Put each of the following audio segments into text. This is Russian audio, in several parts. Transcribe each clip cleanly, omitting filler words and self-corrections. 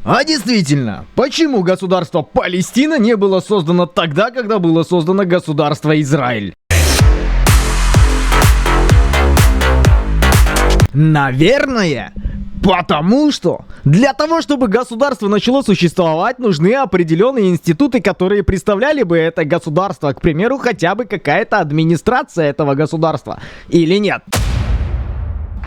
А действительно, почему государство Палестина не было создано тогда, когда было создано государство Израиль? Наверное, потому что для того, чтобы государство начало существовать, нужны определенные институты, которые представляли бы это государство. К примеру, хотя бы какая-то администрация этого государства. Или нет?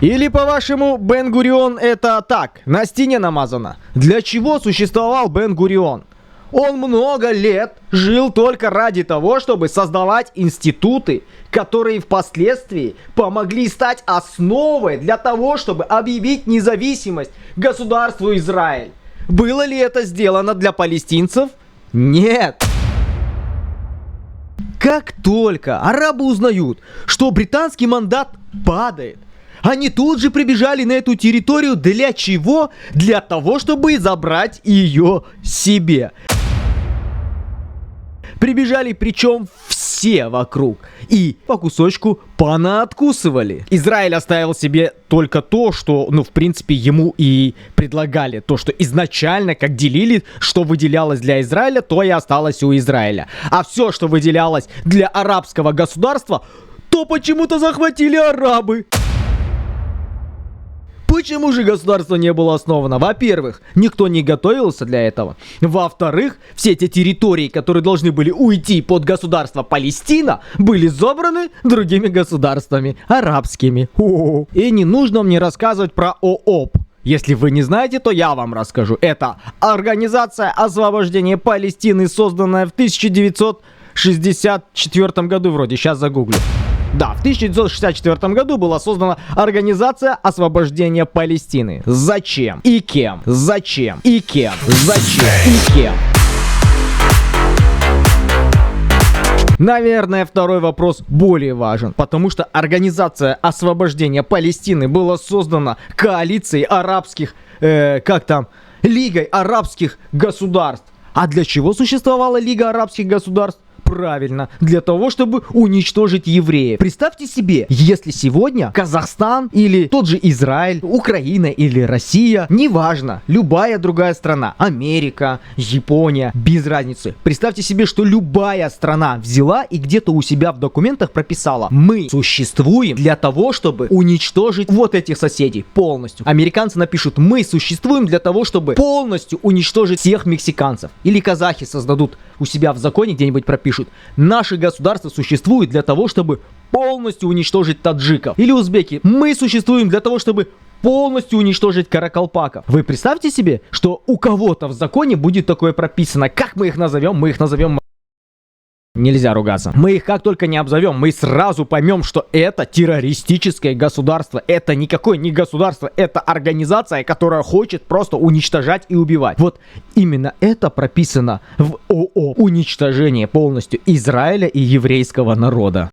Или, по-вашему, Бен-Гурион это так, на стене намазано? Для чего существовал Бен-Гурион? Он много лет жил только ради того, чтобы создавать институты, которые впоследствии помогли стать основой для того, чтобы объявить независимость государству Израиль. Было ли это сделано для палестинцев? Нет. Как только арабы узнают, что британский мандат падает, они тут же прибежали на эту территорию. Для чего? Для того, чтобы забрать ее себе. Прибежали, причем все вокруг. И по кусочку понаоткусывали. Израиль оставил себе только то, что, в принципе, ему и предлагали. То, что изначально, как делили, что выделялось для Израиля, то и осталось у Израиля. А все, что выделялось для арабского государства, то почему-то захватили арабы. Почему же государство не было основано? Во-первых, никто не готовился для этого. Во-вторых, все эти территории, которые должны были уйти под государство Палестина, были забраны другими государствами, арабскими. И не нужно мне рассказывать про ООП. Если вы не знаете, то я вам расскажу. Это Организация освобождения Палестины, созданная в 1964 году вроде. Сейчас загуглю. Да, в 1964 году была создана Организация освобождения Палестины. Зачем? И кем? Зачем? И кем? Зачем? И кем? Наверное, второй вопрос более важен, потому что Организация освобождения Палестины была создана коалицией арабских, Лигой арабских государств. А для чего существовала Лига арабских государств? Правильно, для того, чтобы уничтожить евреев. Представьте себе, если сегодня Казахстан или тот же Израиль, Украина или Россия, неважно, любая другая страна, Америка, Япония, без разницы. Представьте себе, что любая страна взяла и где-то у себя в документах прописала: мы существуем для того, чтобы уничтожить вот этих соседей полностью. Американцы напишут: мы существуем для того, чтобы полностью уничтожить всех мексиканцев. Или казахи создадут у себя в законе где-нибудь пропишут: наше государство существует для того, чтобы полностью уничтожить таджиков. Или узбеки: мы существуем для того, чтобы полностью уничтожить каракалпаков. Вы представьте себе, что у кого-то в законе будет такое прописано. Как мы их назовем? Мы их назовем... Нельзя ругаться. Мы их как только не обзовем, мы сразу поймем, что это террористическое государство. Это никакое не государство, это организация, которая хочет просто уничтожать и убивать. Вот именно это прописано в ООП. Уничтожение полностью Израиля и еврейского народа.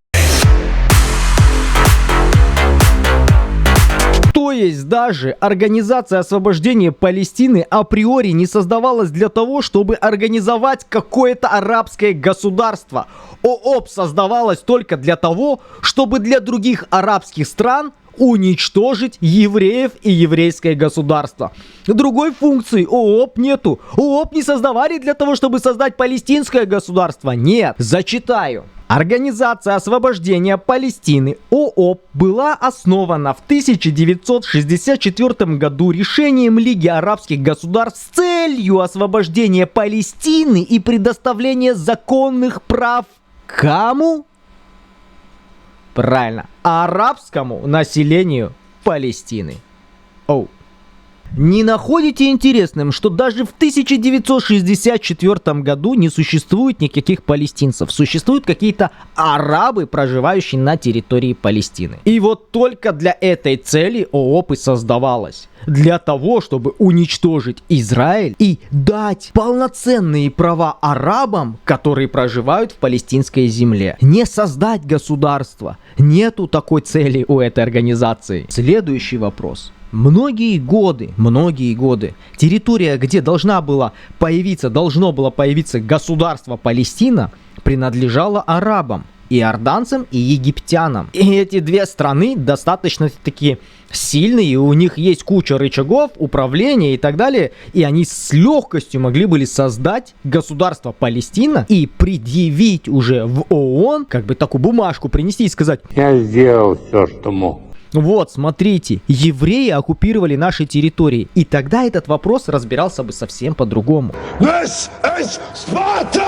То есть даже Организация освобождения Палестины априори не создавалась для того, чтобы организовать какое-то арабское государство. ООП создавалась только для того, чтобы для других арабских стран уничтожить евреев и еврейское государство. Другой функции ООП нету. ООП не создавали для того, чтобы создать палестинское государство. Нет. Зачитаю. Организация освобождения Палестины ООП была основана в 1964 году решением Лиги арабских государств с целью освобождения Палестины и предоставления законных прав кому? Правильно, арабскому населению Палестины. Не находите интересным, что даже в 1964 году не существует никаких палестинцев? Существуют какие-то арабы, проживающие на территории Палестины. И вот только для этой цели ООП и создавалась. Для того, чтобы уничтожить Израиль и дать полноценные права арабам, которые проживают в палестинской земле. Не создать государство. Нету такой цели у этой организации. Следующий вопрос. Многие годы, территория, где должно было появиться государство Палестина, принадлежала арабам. иорданцам и египтянам. И эти две страны достаточно такие сильные, и у них есть куча рычагов, управления и так далее, и они с легкостью могли были создать государство Палестина и предъявить уже в ООН, как бы такую бумажку принести и сказать: я сделал все, что мог. Вот, смотрите, евреи оккупировали наши территории, и тогда этот вопрос разбирался бы совсем по-другому. This is Sparta!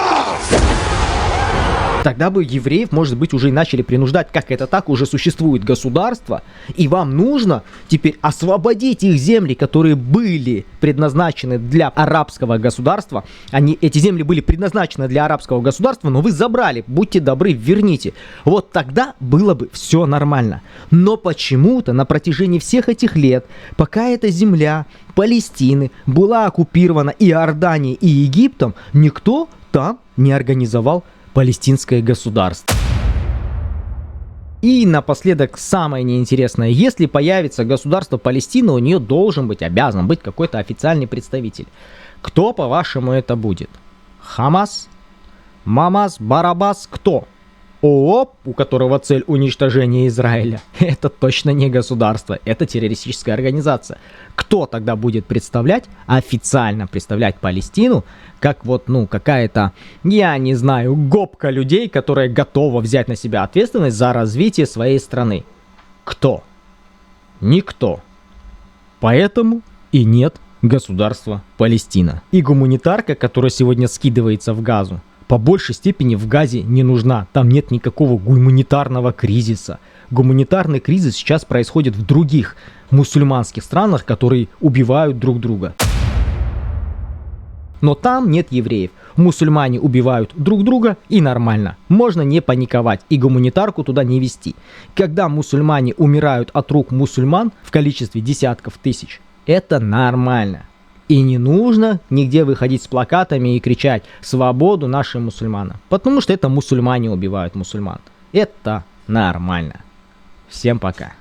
Тогда бы евреев, может быть, уже и начали принуждать, как это так, уже существует государство, и вам нужно теперь освободить их земли, которые были предназначены для арабского государства. Эти земли были предназначены для арабского государства, но вы забрали, будьте добры, верните. Вот тогда было бы все нормально. Но почему-то на протяжении всех этих лет, пока эта земля Палестины была оккупирована Иорданией и Египтом, никто там не организовал палестинское государство. И напоследок самое неинтересное: если появится государство Палестина, у нее обязан быть какой-то официальный представитель. Кто, по-вашему, это будет? Хамас? Мамас? Барабас? Кто? ООП, у которого цель уничтожения Израиля? Это точно не государство, это террористическая организация. Кто тогда будет официально представлять Палестину, как какая-то, я не знаю, гопка людей, которая готова взять на себя ответственность за развитие своей страны? Кто? Никто. Поэтому и нет государства Палестина. И гуманитарка, которая сегодня скидывается в Газу, по большей степени в Газе не нужна. Там нет никакого гуманитарного кризиса. Гуманитарный кризис сейчас происходит в других мусульманских странах, которые убивают друг друга. Но там нет евреев. Мусульмане убивают друг друга, и нормально. Можно не паниковать и гуманитарку туда не вести. Когда мусульмане умирают от рук мусульман в количестве десятков тысяч, это нормально. И не нужно нигде выходить с плакатами и кричать «Свободу нашим мусульманам», потому что это мусульмане убивают мусульман. Это нормально. Всем пока.